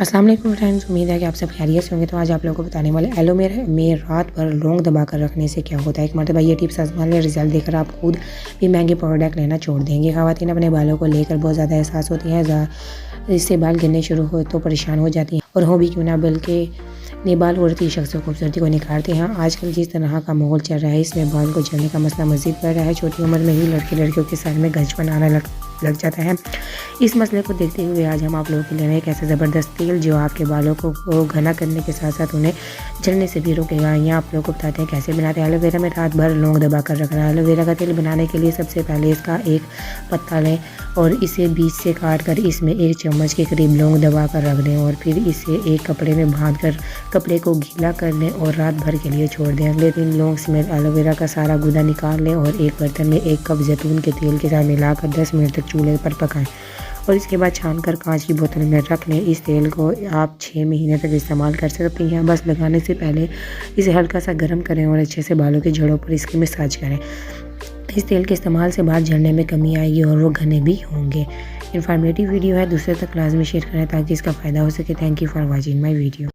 अस्सलाम वालेकुम फ्रेंड्स, उम्मीद है कि आप सब खैरियत से होंगे। तो आज आप लोगों को बताने वाले एलोवेरा में रात भर लौंग दबाकर रखने से क्या होता है। एक मरतबा ये टिप्स आजमा लें, रिजल्ट देखकर आप खुद भी महंगे प्रोडक्ट लेना छोड़ देंगे। ख़वातीन अपने बालों को लेकर बहुत ज़्यादा एहसास होती हैं, इससे बाल गिरने शुरू हो तो परेशान हो जाती हैं और हो भी क्यों ना, बल्कि ने बाल औरती शख्स खूबसूरती को निखारते हैं। आजकल जिस तरह का माहौल चल रहा है, इसमें बाल को झड़ने का मसला मज़ीद बढ़ रहा है। छोटी उम्र में ही लड़कियों के सर में गंजपन आने लग जाता है। इस मसले को देखते हुए आज हम आप लोगों के लिए एक ऐसा ज़बरदस्त तेल जो आपके बालों को घना करने के साथ साथ उन्हें झड़ने से भी रोकेगा। यहाँ आप लोगों को बताते हैं कैसे बनाते हैं। एलोवेरा में रात भर लौंग दबा कर रखना है। एलोवेरा का तेल बनाने के लिए सबसे पहले इसका एक पत्ता लें और इसे बीच से काट कर इसमें 1 चम्मच के करीब लौंग दबा कर रख दें और फिर इसे एक कपड़े में बांध कर कपड़े को गीला कर लें और रात भर के लिए छोड़ दें। अगले दिन लौंग समेत एलोवेरा का सारा गुदा निकाल लें और एक बर्तन में 1 कप जैतून के तेल के साथ मिलाकर 10 मिनट तक चूल्हे पर पकाएं और इसके बाद छानकर कांच की बोतल में रख लें। इस तेल को आप 6 महीने तक इस्तेमाल कर सकते हैं। बस लगाने से पहले इसे हल्का सा गर्म करें और अच्छे से बालों की जड़ों पर इसकी मसाज करें। इस तेल के इस्तेमाल से बाल झड़ने में कमी आएगी और वो घने भी होंगे। इन्फॉर्मेटिव वीडियो है, दूसरे तक लाजमी शेयर करें ताकि इसका फ़ायदा हो सके। Thank you for watching my video.